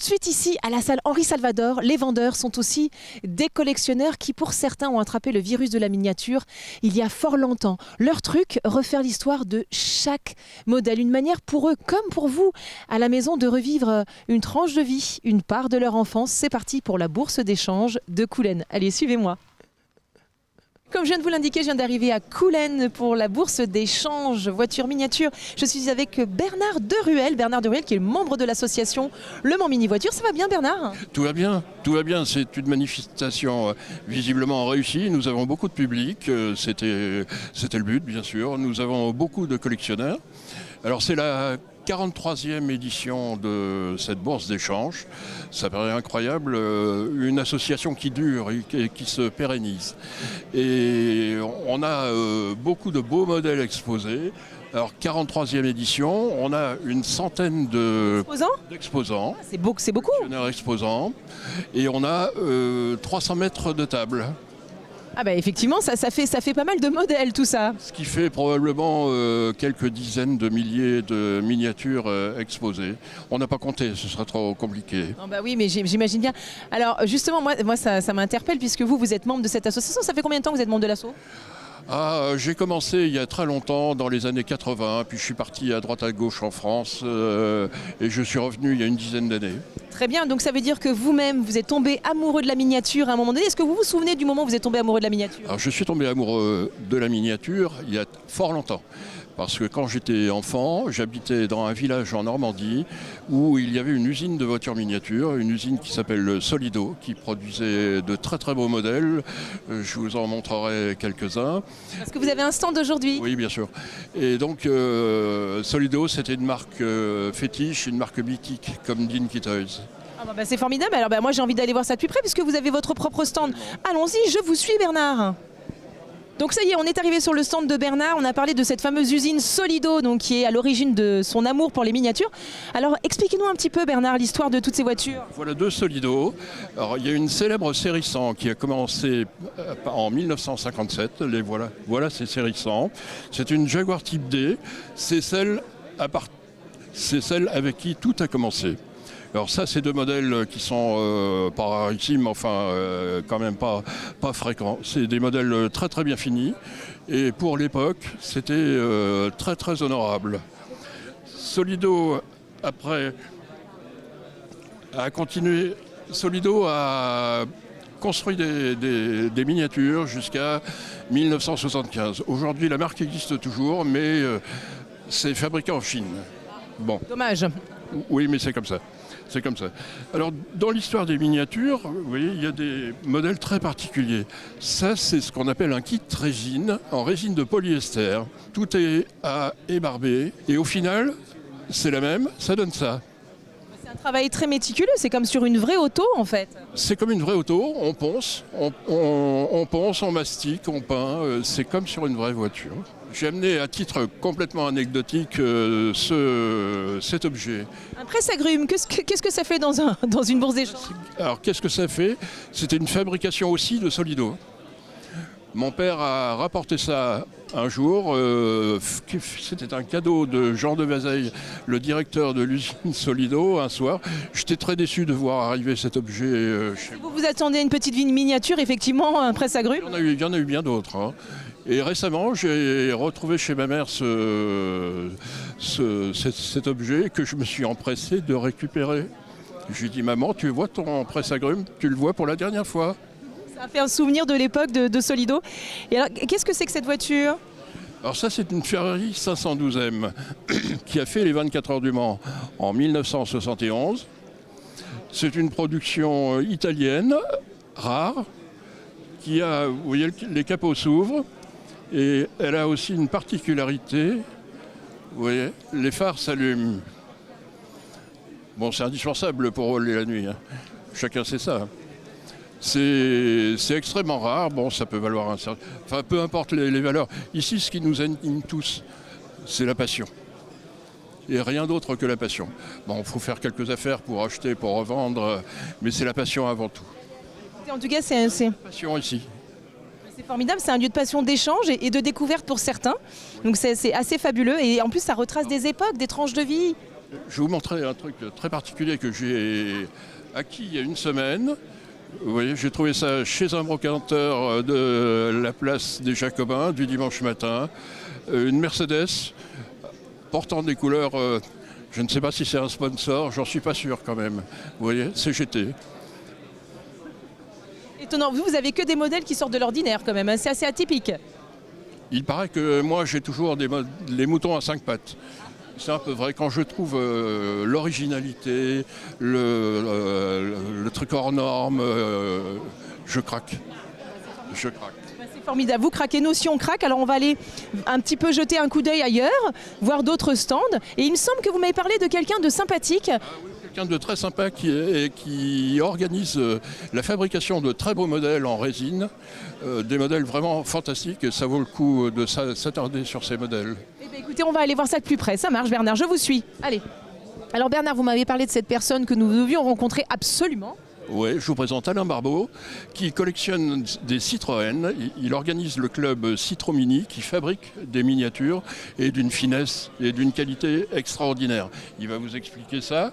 de suite ici à la salle Henri Salvador, les vendeurs sont aussi des collectionneurs qui pour certains ont attrapé le virus de la miniature il y a fort longtemps. Leur truc, refaire l'histoire de chaque modèle, une manière pour eux comme pour vous à la maison de revivre une tranche de vie, une part de leur enfance. C'est parti pour la bourse d'échange de Coulennes. Allez, suivez-moi. Comme je viens de vous l'indiquer, je viens d'arriver à Coulennes pour la bourse d'échange voiture miniature. Je suis avec Bernard Deruel. Bernard Deruel qui est membre de l'association Le Mans Mini Voiture. Ça va bien Bernard? Tout va bien, tout va bien. C'est une manifestation visiblement réussie. Nous avons beaucoup de public, c'était le but bien sûr. Nous avons beaucoup de collectionneurs. Alors c'est la 43e édition de cette bourse d'échange. Ça paraît incroyable, une association qui dure et qui se pérennise. Et on a beaucoup de beaux modèles exposés. Alors 43e édition, on a une centaine d'exposants. C'est beaucoup. Exposants. Et on a 300 mètres de table. Ah bah effectivement, ça fait pas mal de modèles tout ça. Ce qui fait probablement quelques dizaines de milliers de miniatures exposées. On n'a pas compté, ce serait trop compliqué. Oh bah oui, mais j'imagine bien. Alors justement, moi ça m'interpelle puisque vous êtes membre de cette association. Ça fait combien de temps que vous êtes membre de l'asso ? J'ai commencé il y a très longtemps, dans les années 80, puis je suis parti à droite à gauche en France et je suis revenu il y a une dizaine d'années. Très bien, donc ça veut dire que vous-même, vous êtes tombé amoureux de la miniature à un moment donné. Est-ce que vous vous souvenez du moment où vous êtes tombé amoureux de la miniature ? Alors je suis tombé amoureux de la miniature il y a fort longtemps. Parce que quand j'étais enfant, j'habitais dans un village en Normandie où il y avait une usine de voitures miniatures, une usine qui s'appelle Solido, qui produisait de très très beaux modèles. Je vous en montrerai quelques-uns. Parce que vous avez un stand aujourd'hui ? Oui, bien sûr. Et donc Solido, c'était une marque fétiche, une marque mythique comme Dinky Toys. Ah bah c'est formidable. Alors moi j'ai envie d'aller voir ça de plus près puisque vous avez votre propre stand. Allons-y, je vous suis Bernard. Donc ça y est, on est arrivé sur le stand de Bernard, on a parlé de cette fameuse usine Solido donc, qui est à l'origine de son amour pour les miniatures. Alors expliquez-nous un petit peu Bernard l'histoire de toutes ces voitures. Voilà deux Solido. Alors il y a une célèbre série 100 qui a commencé en 1957, voilà ces séries 100. C'est une Jaguar Type D, c'est celle avec qui tout a commencé. Alors ça, c'est deux modèles qui sont pas rarissimes, enfin quand même pas fréquents. C'est des modèles très très bien finis. Et pour l'époque, c'était très très honorable. Solido, après, a continué. Solido a construit des miniatures jusqu'à 1975. Aujourd'hui, la marque existe toujours, mais c'est fabriqué en Chine. Bon. Dommage. Oui, mais c'est comme ça. C'est comme ça. Alors, dans l'histoire des miniatures, vous voyez, il y a des modèles très particuliers. Ça, c'est ce qu'on appelle un kit résine, en résine de polyester. Tout est à ébarber. Et au final, c'est la même, ça donne ça. C'est un travail très méticuleux, c'est comme sur une vraie auto en fait. C'est comme une vraie auto, on ponce, on ponce, on mastique, on peint, c'est comme sur une vraie voiture. J'ai amené à titre complètement anecdotique cet objet. Un presse-agrumes, qu'est-ce que ça fait dans une bourse d'échange ? Alors qu'est-ce que ça fait ? C'était une fabrication aussi de Solido. Mon père a rapporté ça un jour, c'était un cadeau de Jean de Vazeille, le directeur de l'usine Solido, un soir. J'étais très déçu de voir arriver cet objet chez moi. Vous attendez une petite miniature, effectivement, un presse-agrumes ? Il y en a eu bien d'autres. Hein. Et récemment, j'ai retrouvé chez ma mère cet objet que je me suis empressé de récupérer. Je lui ai dit, maman, tu vois ton presse-agrumes, tu le vois pour la dernière fois. Ça a fait un souvenir de l'époque de Solido. Et alors, qu'est-ce que c'est que cette voiture ? Alors ça, c'est une Ferrari 512M qui a fait les 24 heures du Mans en 1971. C'est une production italienne, rare, qui a, vous voyez, les capots s'ouvrent. Et elle a aussi une particularité, vous voyez, les phares s'allument. Bon, c'est indispensable pour rouler la nuit, hein. Chacun sait ça. C'est extrêmement rare, bon, ça peut valoir un certain... Enfin, peu importe les valeurs. Ici, ce qui nous anime tous, c'est la passion. Et rien d'autre que la passion. Bon, il faut faire quelques affaires pour acheter, pour revendre, mais c'est la passion avant tout. En tout cas, c'est... La passion ici. C'est formidable, c'est un lieu de passion, d'échange et de découverte pour certains. Donc c'est assez fabuleux et en plus ça retrace des époques, des tranches de vie. Je vais vous montrer un truc très particulier que j'ai acquis il y a une semaine. Vous voyez, j'ai trouvé ça chez un brocanteur de la place des Jacobins du dimanche matin. Une Mercedes portant des couleurs, je ne sais pas si c'est un sponsor, j'en suis pas sûr quand même. Vous voyez, CGT. Étonnant, vous avez que des modèles qui sortent de l'ordinaire quand même, hein. C'est assez atypique. Il paraît que moi j'ai toujours les moutons à 5 pattes. C'est un peu vrai. Quand je trouve l'originalité, le truc hors norme, je craque. Je craque. C'est formidable. Vous craquez, nous aussi on craque. Alors on va aller un petit peu jeter un coup d'œil ailleurs, voir d'autres stands. Et il me semble que vous m'avez parlé de quelqu'un de sympathique. Quelqu'un de très sympa qui organise la fabrication de très beaux modèles en résine, des modèles vraiment fantastiques et ça vaut le coup de s'attarder sur ces modèles. Eh bien, écoutez, on va aller voir ça de plus près. Ça marche Bernard, je vous suis. Allez. Alors Bernard, vous m'avez parlé de cette personne que nous devions rencontrer absolument. Oui, je vous présente Alain Barbeau, qui collectionne des Citroën. Il organise le club Citromini, qui fabrique des miniatures et d'une finesse et d'une qualité extraordinaire. Il va vous expliquer ça.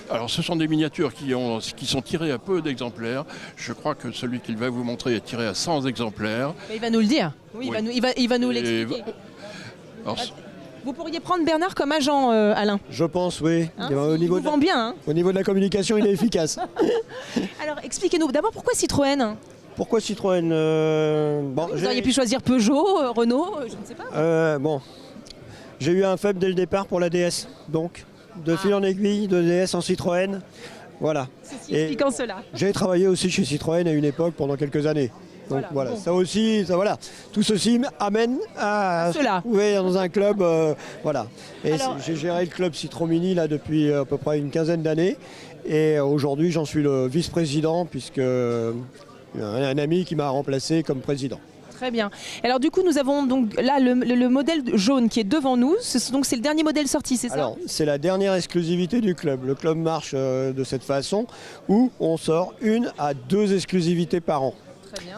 Alors, ce sont des miniatures qui sont tirées à peu d'exemplaires. Je crois que celui qu'il va vous montrer est tiré à 100 exemplaires. Il va nous le dire. Oui, oui. Il va nous l'expliquer. Alors, vous pourriez prendre Bernard comme agent, Alain. Je pense, oui. Hein, il vous vend bien. Hein. Au niveau de la communication, il est efficace. Alors, expliquez-nous. D'abord, pourquoi Citroën? Pourquoi Citroën Vous auriez pu choisir Peugeot, Renault, je ne sais pas. J'ai eu un faible dès le départ pour la DS. Donc, de fil en aiguille, de DS en Citroën. Voilà. Ceci expliquant cela. J'ai travaillé aussi chez Citroën à une époque pendant quelques années. Donc voilà, bon. Ça aussi, voilà. Tout ceci amène à se trouver dans un club, voilà. Et j'ai géré le club Citromini là depuis à peu près une quinzaine d'années. Et aujourd'hui, j'en suis le vice-président puisque un ami qui m'a remplacé comme président. Très bien. Alors du coup, nous avons donc là le modèle jaune qui est devant nous. Donc c'est le dernier modèle sorti, c'est ça? Alors c'est la dernière exclusivité du club. Le club marche de cette façon où on sort 1 à 2 exclusivités par an.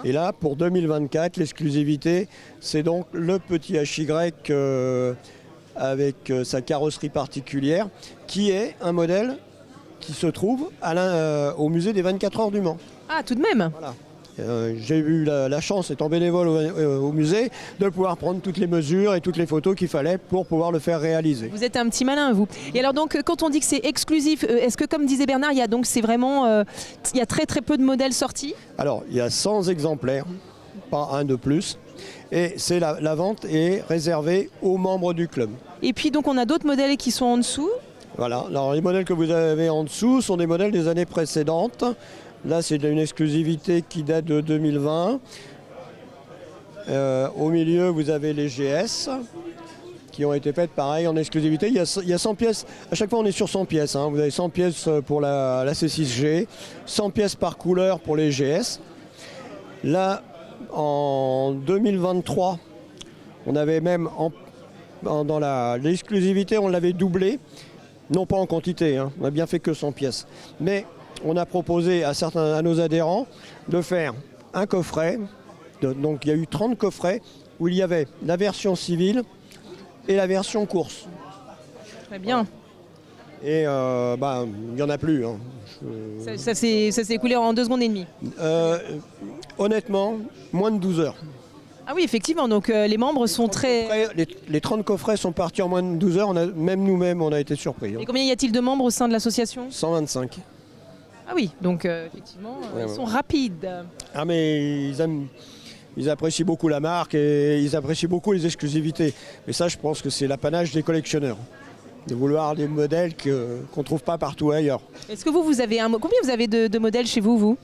Et là, pour 2024, l'exclusivité, c'est donc le petit HY avec sa carrosserie particulière, qui est un modèle qui se trouve au musée des 24 heures du Mans. Ah, tout de même. Voilà. J'ai eu la chance, étant bénévole au musée, de pouvoir prendre toutes les mesures et toutes les photos qu'il fallait pour pouvoir le faire réaliser. Vous êtes un petit malin, vous. Et alors donc, quand on dit que c'est exclusif, est-ce que, comme disait Bernard, il y a très très peu de modèles sortis? Alors, il y a 100 exemplaires, pas un de plus. Et la vente est réservée aux membres du club. Et puis donc, on a d'autres modèles qui sont en dessous. Voilà. Alors, les modèles que vous avez en dessous sont des modèles des années précédentes. Là, c'est une exclusivité qui date de 2020. Au milieu, vous avez les GS qui ont été faites pareil en exclusivité. Il y a 100 pièces. À chaque fois, on est sur 100 pièces. Hein. Vous avez 100 pièces pour la C6G, 100 pièces par couleur pour les GS. Là, en 2023, on avait même dans l'exclusivité, on l'avait doublé. Non pas en quantité, hein. On n'a bien fait que 100 pièces. Mais on a proposé à nos adhérents de faire un coffret. Donc il y a eu 30 coffrets où il y avait la version civile et la version course. Très bien. Et il n'y en a plus. Hein. Ça s'est écoulé en 2 secondes et demie. Honnêtement, moins de 12 heures. Ah oui, effectivement, donc les membres sont très... Les 30 coffrets sont partis en moins de 12 heures. Même nous-mêmes, on a été surpris. Hein. Et combien y a-t-il de membres au sein de l'association? 125. Ah oui, donc effectivement, ils sont rapides. Ah mais ils apprécient beaucoup la marque et ils apprécient beaucoup les exclusivités. Mais ça, je pense que c'est l'apanage des collectionneurs, de vouloir des modèles qu'on ne trouve pas partout ailleurs. Est-ce que vous avez combien vous avez de modèles chez vous?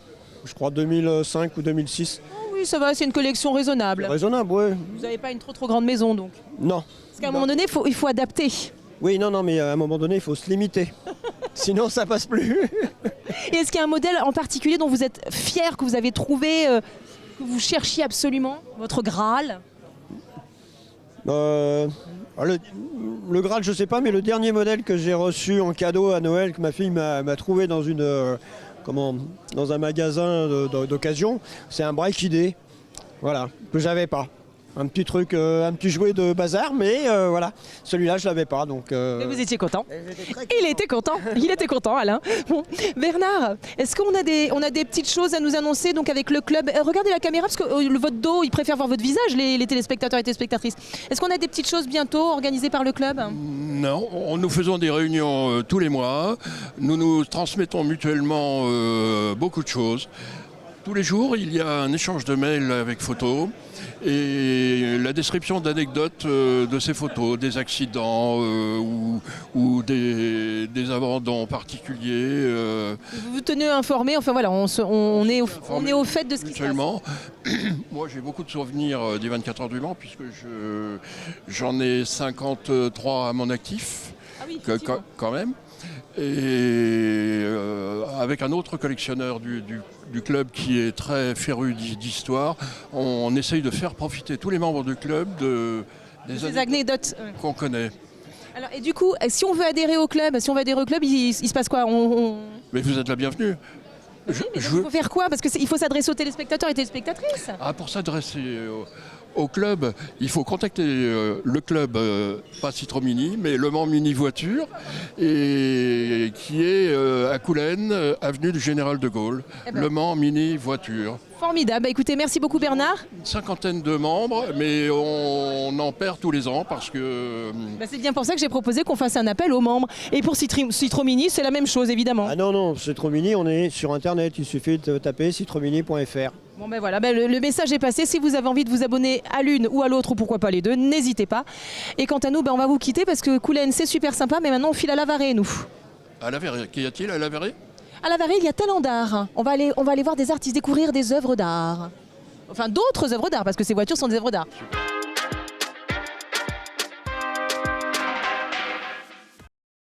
Je crois 2005 ou 2006. Oh oui, ça va, c'est une collection raisonnable. Raisonnable, oui. Vous n'avez pas une trop grande maison, donc? Non. Parce qu'à un moment donné, il faut adapter. Oui, non, mais à un moment donné, il faut se limiter. Sinon, ça passe plus. Et est-ce qu'il y a un modèle en particulier dont vous êtes fier, que vous avez trouvé, que vous cherchiez absolument? Votre Graal? Le Graal, je ne sais pas, mais le dernier modèle que j'ai reçu en cadeau à Noël, que ma fille m'a trouvé dans un magasin d'occasion, c'est un Break ID. Voilà, que j'avais pas. Un petit truc, un petit jouet de bazar, mais voilà. Celui-là, je l'avais pas, donc... Et vous étiez content. j'étais très Il était content, Alain. Bon, Bernard, est-ce qu'on a des petites choses à nous annoncer donc avec le club? Regardez la caméra parce que votre dos, ils préfèrent voir votre visage, les téléspectateurs et téléspectatrices. Est-ce qu'on a des petites choses bientôt organisées par le club? Non, nous faisons des réunions tous les mois. Nous nous transmettons mutuellement beaucoup de choses. Tous les jours, il y a un échange de mails avec photos et la description d'anecdotes de ces photos, des accidents ou des abandons particuliers. Vous vous tenez informé, enfin voilà, on est au fait de ce qui se passe. Moi, j'ai beaucoup de souvenirs des 24 heures du Mans puisque j'en ai 53 à mon actif, Ah oui, quand même. Et avec un autre collectionneur du club qui est très féru d'histoire, on essaye de faire profiter tous les membres du club des anecdotes qu'on connaît. Alors, et du coup, si on veut adhérer au club, il se passe quoi? Mais vous êtes la bienvenue. Il faut faire quoi? Parce qu'il faut s'adresser aux téléspectateurs et téléspectatrices. Pour s'adresser au club, il faut contacter le club, pas Citromini, mais Le Mans Mini Voiture, et qui est à Coulennes, avenue du Général de Gaulle. Le Mans Mini Voiture. Formidable. Écoutez, merci beaucoup Bernard. Une cinquantaine de membres, mais on en perd tous les ans parce que... C'est bien pour ça que j'ai proposé qu'on fasse un appel aux membres. Et pour Citromini, c'est la même chose évidemment. Ah non, Citromini, on est sur Internet, il suffit de taper citromini.fr. Bon ben voilà, le message est passé. Si vous avez envie de vous abonner à l'une ou à l'autre, ou pourquoi pas les deux, n'hésitez pas. Et quant à nous, on va vous quitter parce que Coulennes c'est super sympa, mais maintenant on file à La Varée, nous. À La Varée, qu'y a-t-il à La Varée? À La Varée, il y a talent d'art. On va aller voir des artistes, découvrir des œuvres d'art. Enfin, d'autres œuvres d'art, parce que ces voitures sont des œuvres d'art. Super.